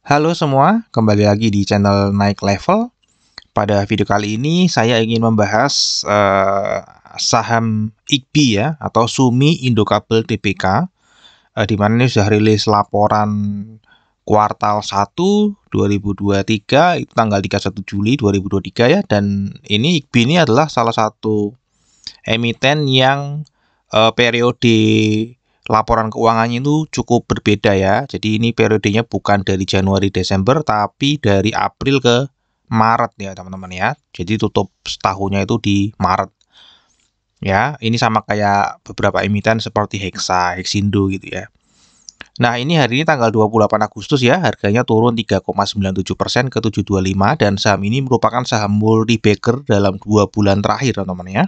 Halo semua, kembali lagi di channel Naik Level. Pada video kali ini saya ingin membahas saham IGBI ya atau Sumi Indokabel Tbk, di mana ini sudah rilis laporan kuartal 1 2023 itu tanggal 31 Juli 2023 ya, dan ini IGBI ini adalah salah satu emiten yang periode laporan keuangannya itu cukup berbeda ya. Jadi ini periodenya bukan dari Januari Desember tapi dari April ke Maret ya teman-teman ya. Jadi tutup setahunnya itu di Maret. Ya, ini sama kayak beberapa emiten seperti Hexa, Hexindo gitu ya. Nah, ini hari ini tanggal 28 Agustus ya, harganya turun 3,97% ke 725 dan saham ini merupakan saham multi bagger dalam 2 bulan terakhir teman-teman ya.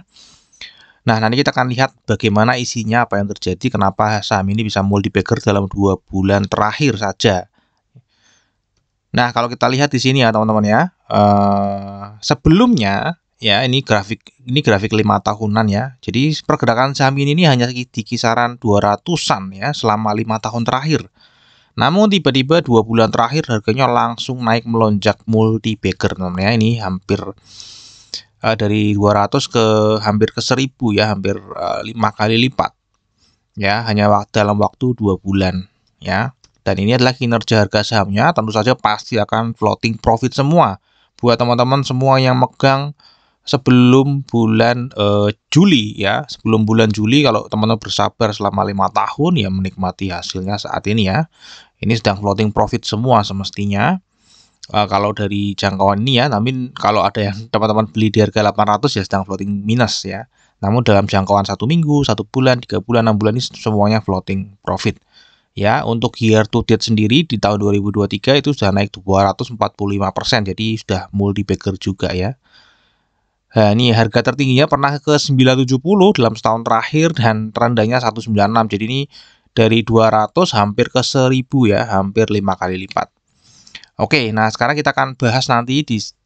Nah, nanti kita akan lihat bagaimana isinya, apa yang terjadi, kenapa saham ini bisa multi bagger dalam 2 bulan terakhir saja. Nah, kalau kita lihat di sini ya teman-teman ya, sebelumnya ya ini grafik 5 tahunan ya. Jadi pergerakan saham ini hanya di kisaran 200-an ya selama 5 tahun terakhir. Namun tiba-tiba 2 bulan terakhir harganya langsung naik melonjak multi bagger teman-teman ya. Ini hampir dari 200 ke hampir ke 1000 ya, hampir 5 kali lipat ya, hanya dalam waktu 2 bulan ya. Dan ini adalah kinerja harga sahamnya, tentu saja pasti akan floating profit semua buat teman-teman semua yang megang sebelum bulan Juli ya. Sebelum bulan Juli kalau teman-teman bersabar selama 5 tahun ya menikmati hasilnya saat ini ya. Ini sedang floating profit semua semestinya. Kalau dari jangkauan ini ya, namun kalau ada yang teman-teman beli di harga 800 ya sedang floating minus ya. Namun dalam jangkauan 1 minggu, 1 bulan, 3 bulan, 6 bulan ini semuanya floating profit. Ya, untuk year to date sendiri di tahun 2023 itu sudah naik 245%, jadi sudah multi bagger juga ya. Nah, ini harga tertingginya pernah ke 970 dalam setahun terakhir dan terendahnya 196. Jadi ini dari 200 hampir ke 1000 ya, hampir 5 kali lipat. Oke, nah sekarang kita akan bahas nanti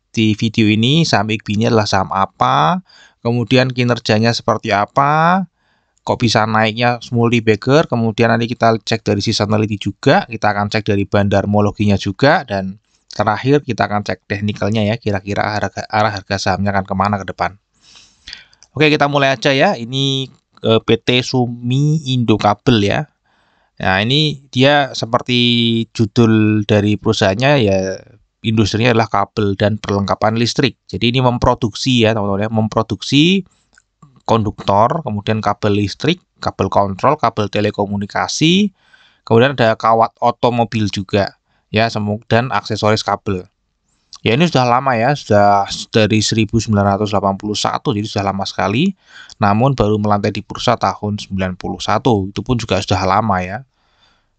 di video ini saham IGBI ini adalah saham apa, kemudian kinerjanya seperti apa, kok bisa naiknya multi bagger, kemudian nanti kita cek dari seasonality juga, kita akan cek dari bandarmologinya juga, dan terakhir kita akan cek teknikalnya ya, kira-kira arah harga sahamnya akan kemana ke depan. Oke, kita mulai aja ya, ini PT Sumi Indokabel ya. Nah, ini dia seperti judul dari perusahaannya ya, industrinya adalah kabel dan perlengkapan listrik. Jadi ini memproduksi ya teman-teman ya, memproduksi konduktor, kemudian kabel listrik, kabel kontrol, kabel telekomunikasi, kemudian ada kawat otomobil juga ya, dan aksesoris kabel. Ya ini sudah lama ya, sudah dari 1981, jadi sudah lama sekali. Namun baru melantai di bursa tahun 91, itu pun juga sudah lama ya.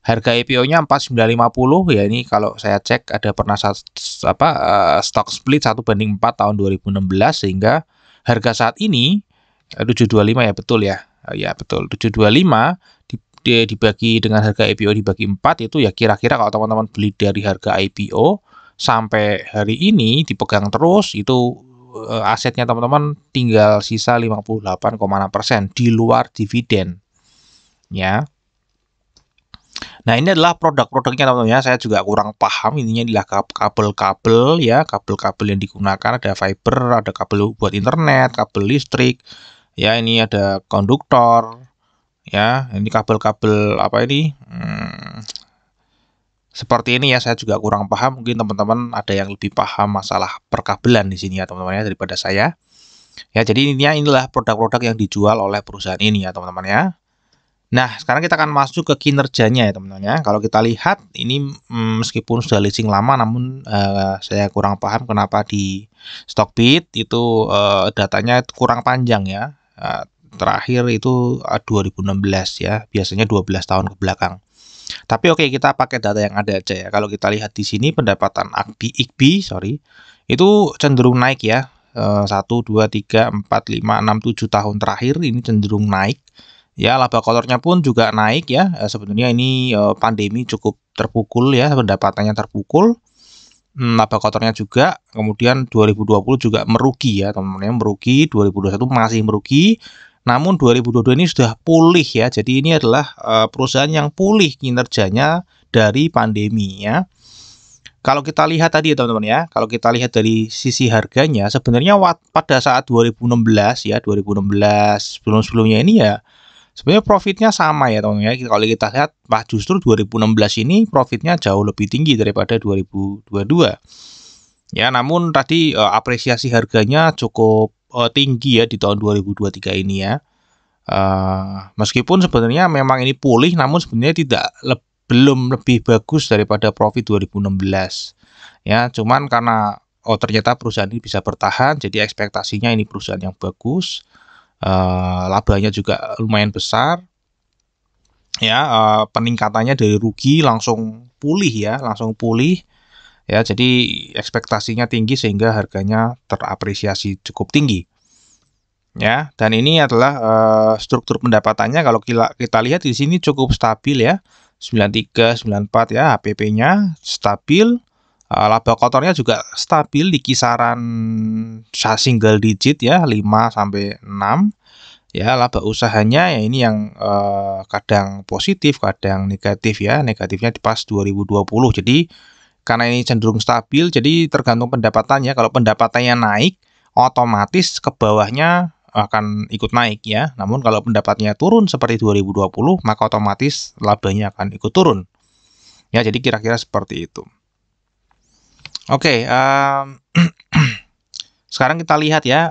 Harga IPO-nya 4950 ya, ini kalau saya cek ada pernah stock split 1/4 tahun 2016 sehingga harga saat ini 725 ya, betul ya. Ya betul, 725 dibagi dengan harga IPO dibagi 4 itu ya kira-kira kalau teman-teman beli dari harga IPO sampai hari ini dipegang terus itu asetnya teman-teman tinggal sisa 58,6% di luar dividen ya. Nah, ini adalah produk-produknya teman-teman ya. Saya juga kurang paham, ininya adalah kabel-kabel ya, kabel-kabel yang digunakan ada fiber, ada kabel buat internet, kabel listrik. Ya, ini ada konduktor. Ya, ini kabel-kabel apa ini? Seperti ini ya, saya juga kurang paham. Mungkin teman-teman ada yang lebih paham masalah perkabelan di sini ya, teman-teman ya, daripada saya. Ya, jadi inilah produk-produk yang dijual oleh perusahaan ini ya, teman-teman ya. Nah, sekarang kita akan masuk ke kinerjanya ya teman-teman ya. Kalau kita lihat ini meskipun sudah listing lama, namun saya kurang paham kenapa di Stockbit itu datanya kurang panjang ya. Terakhir itu 2016 ya, biasanya 12 tahun ke belakang. Tapi oke, kita pakai data yang ada aja ya. Kalau kita lihat di sini pendapatan IGBI, itu cenderung naik ya. 1, 2, 3, 4, 5, 6, 7 tahun terakhir ini cenderung naik. Ya, laba kotornya pun juga naik ya. Sebenarnya ini pandemi cukup terpukul ya, pendapatannya terpukul. Laba kotornya juga, kemudian 2020 juga merugi ya, teman-teman, merugi, 2021 masih merugi. Namun 2022 ini sudah pulih ya. Jadi ini adalah perusahaan yang pulih kinerjanya dari pandemi ya. Kalau kita lihat tadi ya teman-teman ya, kalau kita lihat dari sisi harganya sebenarnya pada saat 2016 ya, 2016 sebelum-sebelumnya ini ya sebenarnya profitnya sama ya teman-teman ya. Kalau kita lihat justru 2016 ini profitnya jauh lebih tinggi daripada 2022. Ya, namun tadi apresiasi harganya cukup tinggi ya di tahun 2023 ini ya. Meskipun sebenarnya memang ini pulih, namun sebenarnya belum lebih bagus daripada profit 2016. Ya, cuman karena ternyata perusahaan ini bisa bertahan, jadi ekspektasinya ini perusahaan yang bagus. Labanya juga lumayan besar. Ya, peningkatannya dari rugi langsung pulih ya, langsung pulih. Ya, jadi ekspektasinya tinggi sehingga harganya terapresiasi cukup tinggi. Ya, dan ini adalah struktur pendapatannya kalau kita lihat di sini cukup stabil ya. 93, 94 ya, HPP-nya stabil. Laba kotornya juga stabil di kisaran single digit ya, 5 sampai 6. Ya, laba usahanya ya ini yang kadang positif, kadang negatif ya. Negatifnya di pas 2020. Jadi karena ini cenderung stabil, jadi tergantung pendapatannya. Kalau pendapatannya naik, otomatis ke bawahnya akan ikut naik ya. Namun kalau pendapatnya turun seperti 2020, maka otomatis labanya akan ikut turun. Ya, jadi kira-kira seperti itu. Oke, sekarang kita lihat ya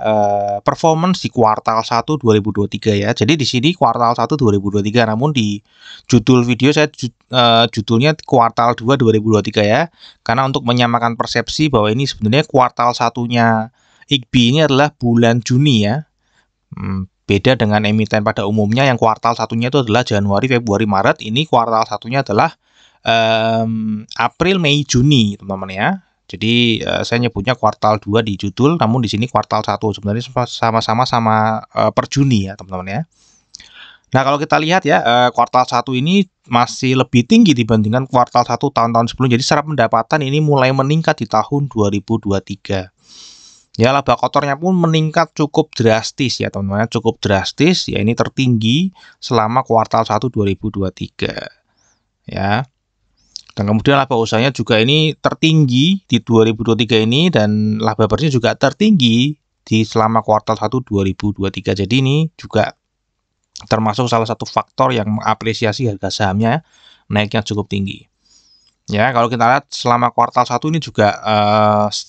performance di kuartal 1 2023 ya. Jadi di sini kuartal 1 2023, namun di judul video saya judulnya kuartal 2 2023 ya. Karena untuk menyamakan persepsi bahwa ini sebenarnya kuartal satunya IGBI ini adalah bulan Juni ya. Beda dengan emiten pada umumnya yang kuartal satunya itu adalah Januari, Februari, Maret. Ini kuartal satunya adalah April, Mei, Juni, teman-teman ya. Jadi saya nyebutnya kuartal 2 di judul, namun di sini kuartal 1. Sebenarnya sama per Juni ya, teman-teman ya. Nah, kalau kita lihat ya, kuartal 1 ini masih lebih tinggi dibandingkan kuartal 1 tahun-tahun sebelumnya. Jadi secara pendapatan ini mulai meningkat di tahun 2023. Ya, laba kotornya pun meningkat cukup drastis ya teman-teman, cukup drastis ya, ini tertinggi selama kuartal 1 2023 ya. Dan kemudian laba usahanya juga ini tertinggi di 2023 ini, dan laba bersih juga tertinggi di selama kuartal 1 2023. Jadi ini juga termasuk salah satu faktor yang mengapresiasi harga sahamnya naiknya cukup tinggi. Ya, kalau kita lihat selama kuartal 1 ini juga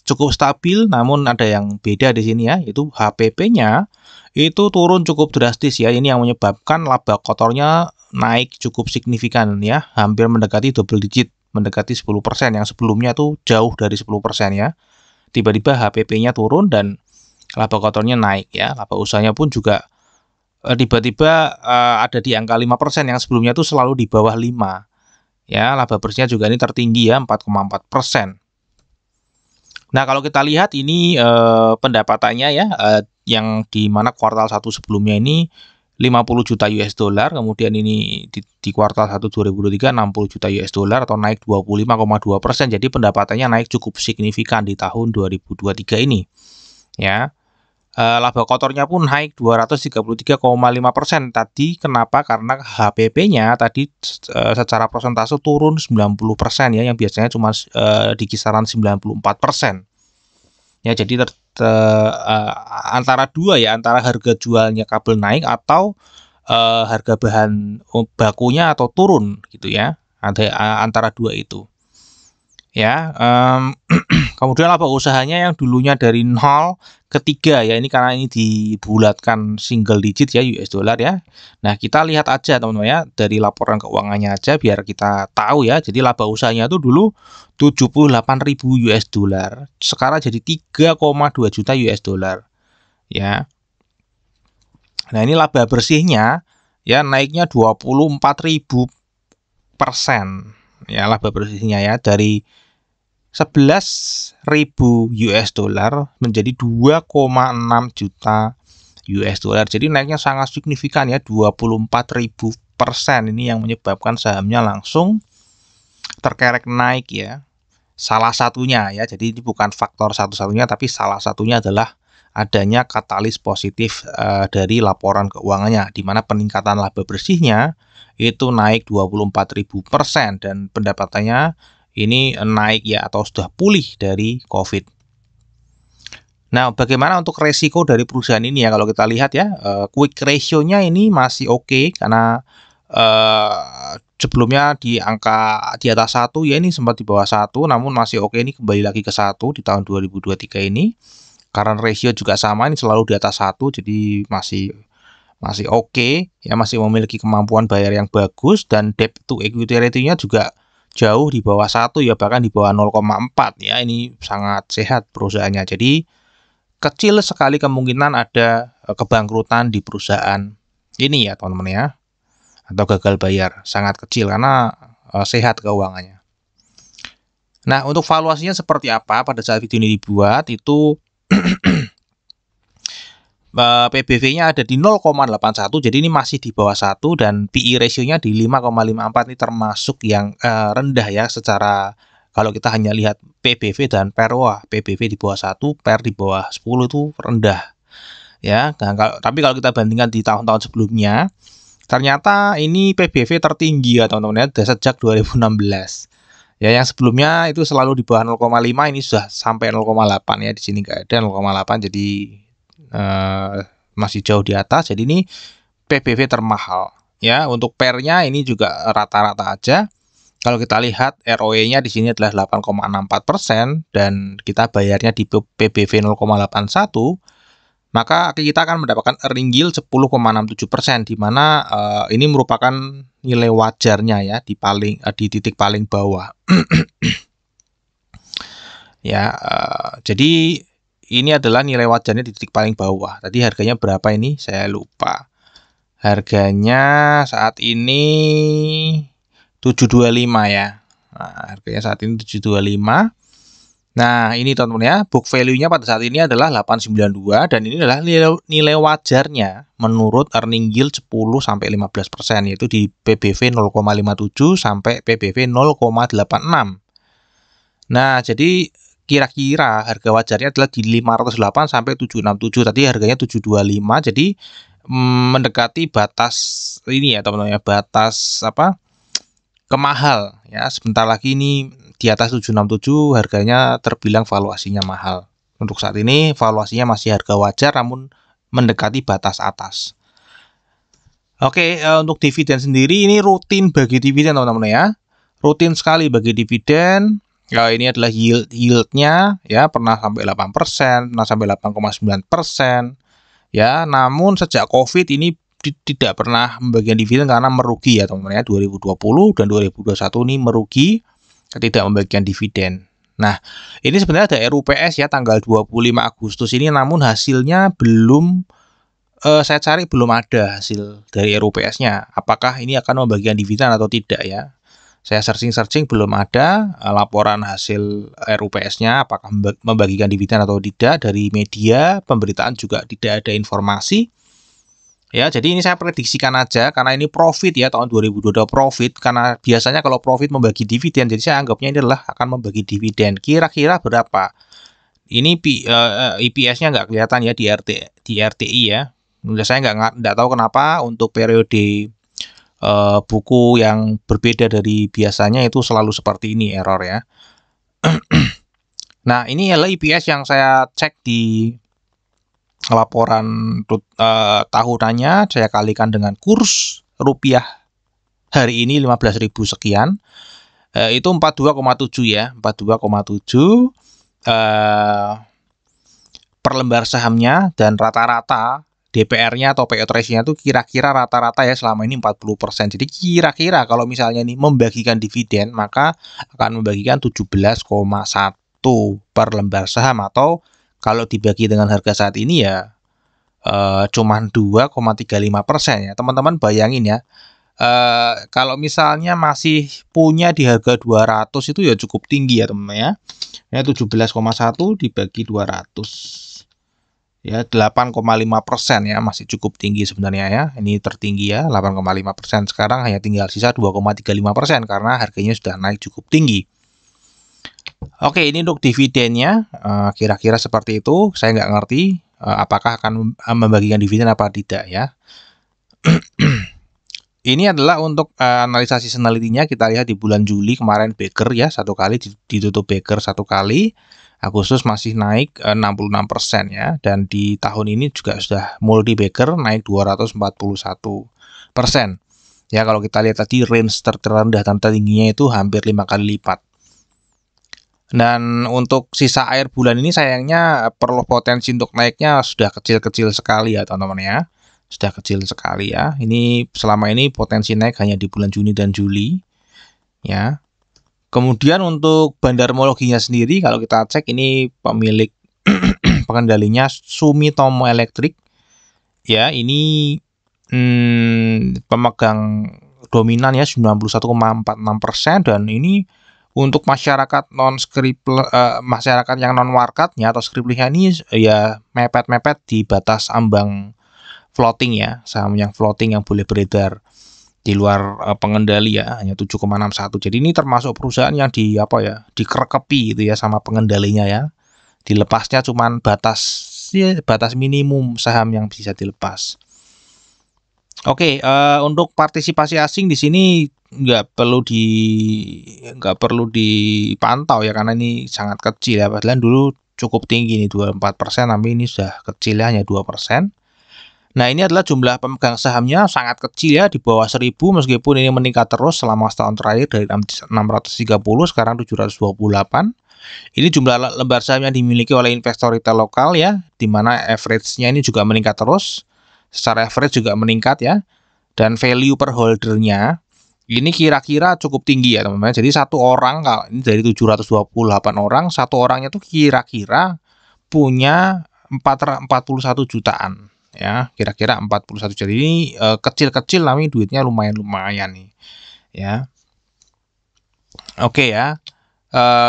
cukup stabil, namun ada yang beda di sini ya, yaitu HPP-nya itu turun cukup drastis ya. Ini yang menyebabkan laba kotornya naik cukup signifikan ya, hampir mendekati double digit, mendekati 10%, yang sebelumnya tuh jauh dari 10% ya. Tiba-tiba HPP-nya turun dan laba kotornya naik ya. Laba usahanya pun juga tiba-tiba ada di angka 5%, yang sebelumnya tuh selalu di bawah 5. Ya, laba bersihnya juga ini tertinggi ya, 4,4%. Nah, kalau kita lihat ini pendapatannya ya, yang di mana kuartal 1 sebelumnya ini 50 juta US dollar, kemudian ini di kuartal 1 2023 60 juta US dollar atau naik 25,2%. Jadi pendapatannya naik cukup signifikan di tahun 2023 ini. Ya. Laba kotornya pun naik 233,5% tadi. Kenapa? Karena HPP-nya tadi secara persentase turun 90% ya, yang biasanya cuma di kisaran 94%. Ya, jadi antara dua ya, antara harga jualnya kabel naik atau harga bahan bakunya atau turun gitu ya. Antara dua itu. Ya, kemudian laba usahanya yang dulunya dari 0 ke 3 ya, ini karena ini dibulatkan single digit ya US dollar ya. Nah, kita lihat aja teman-teman ya, dari laporan keuangannya aja biar kita tahu ya. Jadi laba usahanya itu dulu 78.000 US dollar, sekarang jadi 3,2 juta US dollar ya. Nah, ini laba bersihnya ya naiknya 24.000% ya, laba bersihnya ya, dari 11.000 US dollar menjadi 2,6 juta US dollar. Jadi naiknya sangat signifikan ya, 24.000%. Ini yang menyebabkan sahamnya langsung terkerek naik ya. Salah satunya ya, jadi ini bukan faktor satu-satunya, tapi salah satunya adalah adanya katalis positif dari laporan keuangannya, di mana peningkatan laba bersihnya itu naik 24.000% dan pendapatannya ini naik ya atau sudah pulih dari COVID. Nah, bagaimana untuk resiko dari perusahaan ini ya? Kalau kita lihat ya, quick ratio-nya ini masih oke karena sebelumnya di angka di atas 1 ya, ini sempat di bawah 1 namun masih oke, ini kembali lagi ke 1 di tahun 2023 ini. Current ratio juga sama, ini selalu di atas 1 jadi masih oke ya, masih memiliki kemampuan bayar yang bagus, dan debt to equity ratio-nya juga jauh di bawah 1 ya, bahkan di bawah 0,4 ya. Ini sangat sehat perusahaannya. Jadi kecil sekali kemungkinan ada kebangkrutan di perusahaan ini ya teman-teman ya, atau gagal bayar, sangat kecil karena sehat keuangannya. Nah, untuk valuasinya seperti apa pada saat video ini dibuat itu PBV-nya ada di 0,81, jadi ini masih di bawah 1, dan PE ratio-nya di 5,54, ini termasuk yang rendah ya secara, kalau kita hanya lihat PBV dan PER, wah PBV di bawah 1, PER di bawah 10 itu rendah ya. Nah, tapi kalau kita bandingkan di tahun-tahun sebelumnya, ternyata ini PBV tertinggi ya teman-teman ya, sejak 2016. Ya, yang sebelumnya itu selalu di bawah 0,5, ini sudah sampai 0,8 ya, di sini nggak ada 0,8, jadi masih jauh di atas. Jadi ini PBV termahal ya. Untuk PER-nya ini juga rata-rata aja. Kalau kita lihat ROE-nya di sini adalah 8,64% dan kita bayarnya di PBV 0,81, maka kita akan mendapatkan earning yield 10,67%, di mana ini merupakan nilai wajarnya ya, di titik paling bawah. Ya, jadi ini adalah nilai wajarnya di titik paling bawah. Tadi harganya berapa ini? Saya lupa. Harganya saat ini 725 ya. Nah, harganya saat ini 725. Nah, ini teman-teman ya, book value-nya pada saat ini adalah 892, dan ini adalah nilai wajarnya menurut earning yield 10-15%, yaitu di PBV 0,57 sampai PBV 0,86. Nah, jadi kira-kira harga wajarnya adalah di 508 sampai 767. Tadi harganya 725, jadi mendekati batas ini ya teman-teman ya, batas kemahal ya. Sebentar lagi ini di atas 767, harganya terbilang valuasinya mahal. Untuk saat ini valuasinya masih harga wajar namun mendekati batas atas. Oke, untuk dividen sendiri ini rutin bagi dividen teman-teman ya. Rutin sekali bagi dividen. Ya, ini adalah yieldnya ya, pernah sampai 8%, pernah sampai 8,9%. Ya, namun sejak COVID ini tidak pernah membagikan dividen karena merugi ya teman-teman ya. 2020 dan 2021 ini merugi, tidak membagikan dividen. Nah, ini sebenarnya ada RUPS ya tanggal 25 Agustus ini, namun hasilnya belum, saya cari belum ada hasil dari RUPS-nya. Apakah ini akan membagikan dividen atau tidak ya? Saya searching belum ada laporan hasil RUPS-nya apakah membagikan dividen atau tidak. Dari media pemberitaan juga tidak ada informasi. Ya, jadi ini saya prediksikan aja karena ini profit ya, tahun 2022 profit, karena biasanya kalau profit membagi dividen, jadi saya anggapnya ini adalah akan membagi dividen. Kira-kira berapa? Ini EPS-nya nggak kelihatan ya di RTI ya. Saya nggak tahu kenapa untuk periode buku yang berbeda dari biasanya itu selalu seperti ini, error ya. Nah, ini adalah EPS yang saya cek di laporan tahunannya, saya kalikan dengan kurs rupiah hari ini 15.000 sekian, itu 42,7 ya, 42,7 per lembar sahamnya, dan rata-rata DPR-nya atau payout ratio-nya itu kira-kira rata-rata ya selama ini 40%. Jadi kira-kira kalau misalnya nih membagikan dividen, maka akan membagikan 17,1 per lembar saham, atau kalau dibagi dengan harga saat ini ya cuman 2,35% ya. Teman-teman bayangin ya, kalau misalnya masih punya di harga 200 itu ya cukup tinggi ya teman-teman ya. 17,1 dibagi 200 ya 8,5% ya, masih cukup tinggi sebenarnya ya. Ini tertinggi ya, 8,5%. Sekarang hanya tinggal sisa 2,35% karena harganya sudah naik cukup tinggi. Oke, ini untuk dividennya kira-kira seperti itu. Saya nggak ngerti apakah akan membagikan dividen apa tidak ya. Ini adalah untuk analisa seasonality-nya. Kita lihat di bulan Juli kemarin Baker ya satu kali ditutup Baker satu kali. Agustus masih naik 66% ya, dan di tahun ini juga sudah multi Baker naik 241%. Ya, kalau kita lihat tadi range terendah dan tertingginya itu hampir 5 kali lipat. Dan untuk sisa air bulan ini sayangnya perlu potensi untuk naiknya sudah kecil-kecil sekali ya teman-teman ya. Sudah kecil sekali ya. Ini selama ini potensi naik hanya di bulan Juni dan Juli ya. Kemudian untuk bandarmologinya sendiri kalau kita cek ini pemilik pengendalinya Sumitomo Electric ya, ini pemegang dominan ya 91,46%, dan ini untuk masyarakat masyarakat yang non warkatnya atau skriplisnya ini ya mepet-mepet di batas ambang floating ya, saham yang floating yang boleh beredar di luar pengendali ya, hanya 7,61. Jadi ini termasuk perusahaan yang dikerekepi gitu ya sama pengendalinya ya. Dilepasnya cuman batas minimum saham yang bisa dilepas. Oke, untuk partisipasi asing di sini nggak perlu dipantau ya, karena ini sangat kecil ya. Padahal dulu cukup tinggi nih 24%, tapi ini sudah kecil ya, hanya 2%. Nah, ini adalah jumlah pemegang sahamnya sangat kecil ya, di bawah 1000, meskipun ini meningkat terus selama setahun terakhir dari 630 sekarang 728. Ini jumlah lembar saham yang dimiliki oleh investor retail lokal ya, di mana average-nya ini juga meningkat terus. Secara average juga meningkat ya. Dan value per holdernya ini kira-kira cukup tinggi ya teman-teman. Jadi satu orang, kalau ini dari 728 orang, satu orangnya tuh kira-kira punya 41 jutaan. Ya, kira-kira 41. Jadi ini kecil-kecil tapi duitnya lumayan nih ya. Oke ya.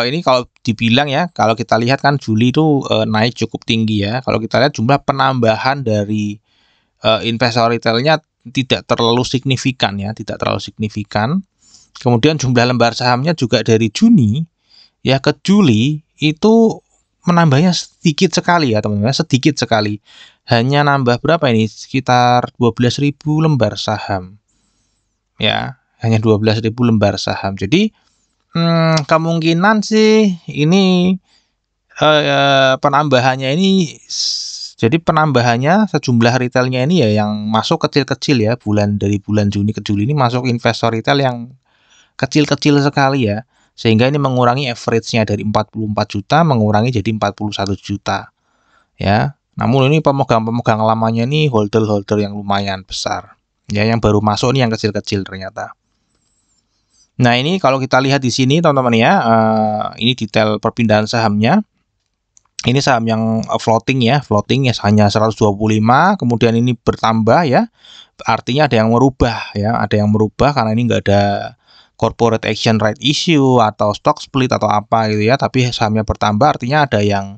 Ini kalau dibilang ya, kalau kita lihat kan Juli itu naik cukup tinggi ya. Kalau kita lihat jumlah penambahan dari investor retailnya tidak terlalu signifikan ya, tidak terlalu signifikan. Kemudian jumlah lembar sahamnya juga dari Juni ya ke Juli itu menambahnya sedikit sekali ya teman-teman, sedikit sekali. Hanya nambah berapa ini? Sekitar 12.000 lembar saham. Ya, hanya 12.000 lembar saham. Jadi kemungkinan sih ini penambahannya ini, jadi penambahannya sejumlah retailnya ini ya yang masuk kecil-kecil ya, dari bulan Juni ke Juli ini masuk investor retail yang kecil-kecil sekali ya. Sehingga ini mengurangi average-nya dari 44 juta mengurangi jadi 41 juta. Ya. Namun ini pemegang-pemegang lamanya ini holder-holder yang lumayan besar. Ya, yang baru masuk ini yang kecil-kecil ternyata. Nah, ini kalau kita lihat di sini teman-teman ya, ini detail perpindahan sahamnya. Ini saham yang floating ya hanya 125, kemudian ini bertambah ya. Artinya ada yang merubah ya, karena ini enggak ada corporate action right issue atau stock split atau apa gitu ya, tapi sahamnya bertambah, artinya ada yang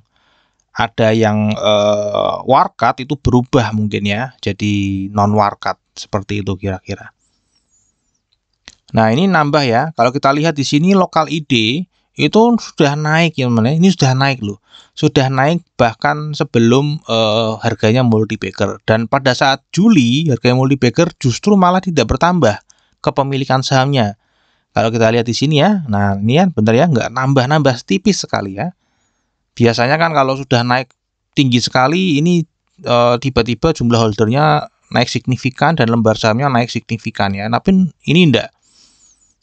warkat itu berubah mungkin ya jadi non warkat, seperti itu kira-kira. Nah, ini nambah ya. Kalau kita lihat di sini lokal ID itu sudah naik ya teman-teman. Ini sudah naik loh. Sudah naik bahkan sebelum harganya multi Baker, dan pada saat Juli harganya multi Baker justru malah tidak bertambah kepemilikan sahamnya. Kalau kita lihat di sini ya, nah ini kan benar ya, nggak nambah-nambah, tipis sekali ya. Biasanya kan kalau sudah naik tinggi sekali, ini tiba-tiba jumlah holdernya naik signifikan dan lembar sahamnya naik signifikan ya. Tapi ini enggak.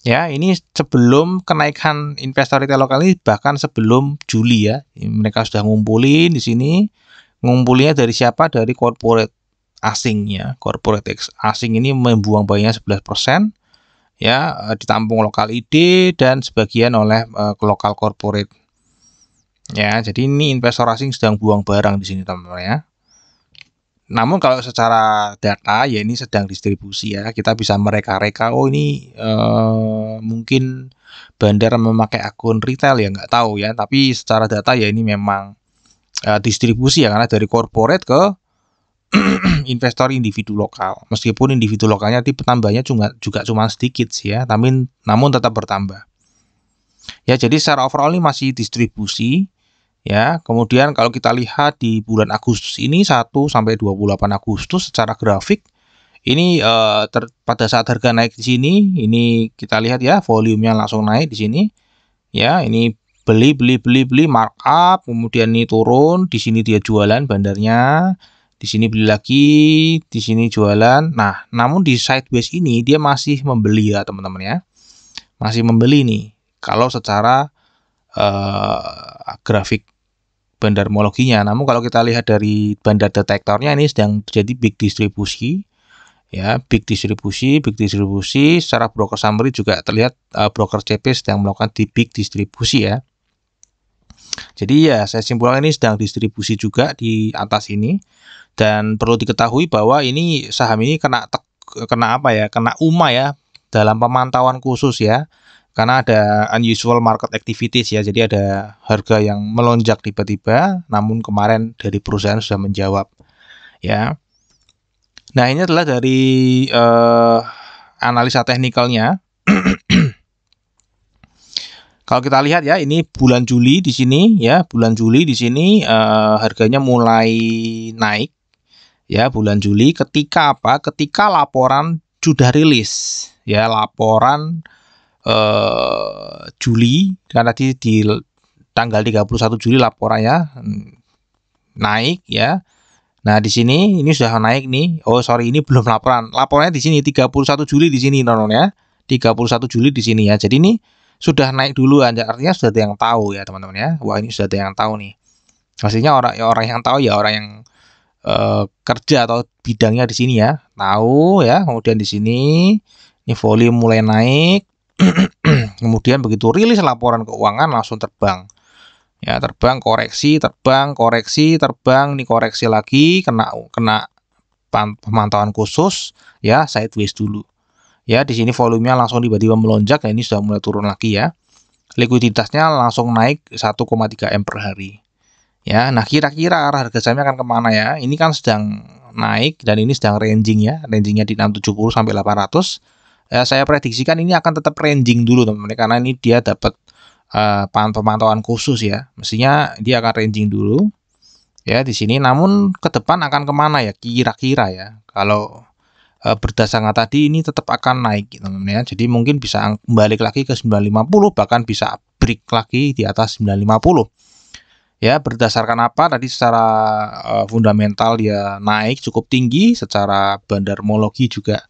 Ya, ini sebelum kenaikan investor retail lokal ini, bahkan sebelum Juli ya. Mereka sudah ngumpulin di sini. Ngumpulinnya dari siapa? Dari corporate asing ya. Corporate asing ini membuang bayinya 11%. Ya, ditampung lokal ID dan sebagian oleh lokal corporate. Ya, jadi ini investor asing sedang buang barang di sini teman-teman ya. Namun kalau secara data ya ini sedang distribusi ya. Kita bisa mereka-reka, oh ini mungkin bandar memakai akun retail ya, nggak tahu ya. Tapi secara data ya ini memang distribusi ya, karena dari corporate ke investor individu lokal. Meskipun individu lokalnya tambahnya juga cuma sedikit sih ya, namun tetap bertambah. Ya, jadi secara overall ini masih distribusi. Ya, kemudian kalau kita lihat di bulan Agustus ini 1 sampai 28 Agustus secara grafik Ini pada saat harga naik di sini, ini kita lihat ya, volumenya langsung naik di sini. Ya, ini beli markup, kemudian ini turun, di sini dia jualan bandarnya, di sini beli lagi, di sini jualan. Nah, namun di sideways ini dia masih membeli ya, teman-teman ya. Masih membeli nih. Kalau secara grafik bandarmologinya. Namun kalau kita lihat dari bandar detektornya ini sedang terjadi big distribusi. Ya, big distribusi secara broker summary juga terlihat broker CP sedang melakukan big distribusi ya. Jadi ya saya simpulkan ini sedang distribusi juga di atas ini, dan perlu diketahui bahwa ini saham ini kena apa ya? Kena UMA ya dalam pemantauan khusus ya. Karena ada unusual market activities ya. Jadi ada harga yang melonjak tiba-tiba, namun kemarin dari perusahaan sudah menjawab ya. Nah, ini adalah dari analisa teknikalnya. Kalau kita lihat ya, ini bulan Juli di sini ya, bulan Juli di sini harganya mulai naik ya, bulan Juli ketika apa? Ketika laporan sudah rilis ya, laporan Juli, karena di tanggal 31 Juli laporannya naik ya. Nah, di sini ini sudah naik nih. Oh, sorry, ini belum laporan. Laporannya di sini 31 Juli di sini, non ya. 31 Juli di sini ya. Jadi ini sudah naik dulu, artinya sudah ada yang tahu ya, teman-teman ya. Wah, ini sudah ada yang tahu nih. Maksudnya orang yang tahu ya, orang yang kerja atau bidangnya di sini ya. Tahu ya. Kemudian di sini ini volume mulai naik. Kemudian begitu rilis laporan keuangan langsung terbang. Ya, terbang, koreksi, nih koreksi lagi, kena pemantauan khusus, ya, sideways dulu. Ya, di sini volumenya langsung tiba-tiba melonjak, ya, ini sudah mulai turun lagi ya. Likuiditasnya langsung naik 1,3 M per hari. Ya, nah kira-kira arah harga sahamnya akan kemana ya? Ini kan sedang naik dan ini sedang ranging ya, rangingnya di 670 sampai 800. Ya, saya prediksikan ini akan tetap ranging dulu teman-teman, karena ini dia dapat pemantauan khusus ya, mestinya dia akan ranging dulu ya di sini. Namun ke depan akan kemana ya kira-kira ya? Kalau berdasarkan tadi ini tetap akan naik teman-teman ya. Jadi mungkin bisa balik lagi ke 950, bahkan bisa break lagi di atas 950. Ya, berdasarkan apa? Tadi secara fundamental dia naik cukup tinggi, secara bandarmologi juga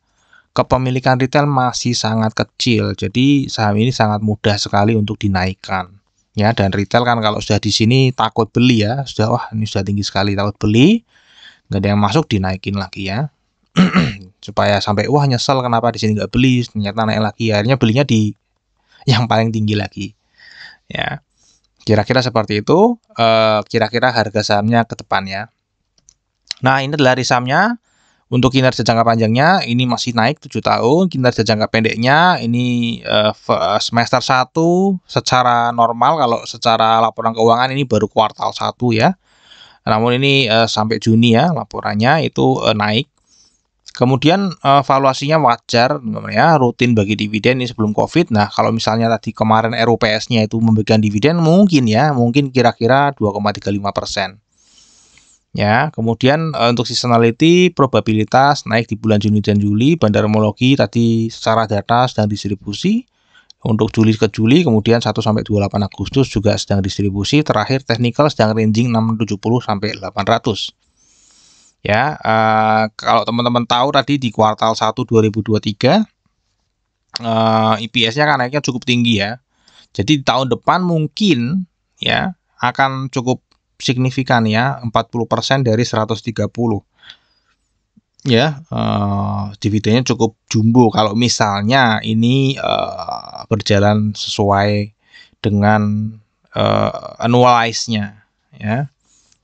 kepemilikan retail masih sangat kecil, jadi saham ini sangat mudah sekali untuk dinaikkan. Ya, dan retail kan kalau sudah di sini takut beli ya, sudah wah ini sudah tinggi sekali, takut beli, nggak ada yang masuk, dinaikin lagi ya. Supaya sampai wah nyesel kenapa di sini nggak beli, ternyata naik lagi, akhirnya belinya di yang paling tinggi lagi. Ya, kira-kira seperti itu. Kira-kira harga sahamnya ke depannya. Nah, ini adalah sahamnya. Untuk kinerja jangka panjangnya ini masih naik 7 tahun, kinerja jangka pendeknya ini semester 1 secara normal, kalau secara laporan keuangan ini baru kuartal 1 ya. Namun ini sampai Juni ya laporannya itu naik. Kemudian valuasinya wajar ya, rutin bagi dividen ini sebelum Covid. Nah, kalau misalnya tadi kemarin RUPS-nya itu memberikan dividen mungkin kira-kira 2,35%. Ya, kemudian untuk seasonality, probabilitas naik di bulan Juni dan Juli, bandarmologi tadi secara data sedang distribusi untuk Juli ke Juli, kemudian 1 sampai 28 Agustus juga sedang distribusi, terakhir technical sedang ranging 670 sampai 800. Ya, kalau teman-teman tahu tadi di kuartal 1 2023 EPS-nya kan naiknya cukup tinggi ya. Jadi di tahun depan mungkin ya akan cukup signifikan ya, 40% dari 130 ya. Dividennya cukup jumbo kalau misalnya ini berjalan sesuai dengan annualize-nya ya,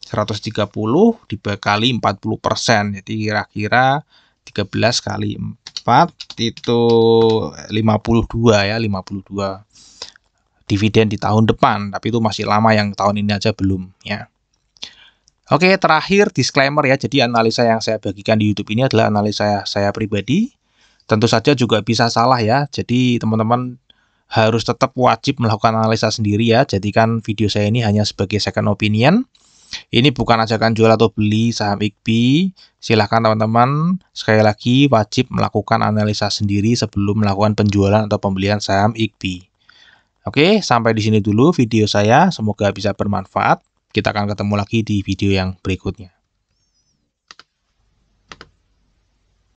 130 dibekali 40%, jadi kira-kira 13 kali 4 itu 52 ya, 52 dividen di tahun depan, tapi itu masih lama, yang tahun ini aja belum ya. Oke, terakhir disclaimer ya. Jadi analisa yang saya bagikan di YouTube ini adalah analisa saya pribadi. Tentu saja juga bisa salah ya. Jadi teman-teman harus tetap wajib melakukan analisa sendiri ya. Jadikan video saya ini hanya sebagai second opinion. Ini bukan ajakan jual atau beli saham IKBI. Silahkan teman-teman, sekali lagi wajib melakukan analisa sendiri sebelum melakukan penjualan atau pembelian saham IKBI. Oke, sampai di sini dulu video saya. Semoga bisa bermanfaat. Kita akan ketemu lagi di video yang berikutnya.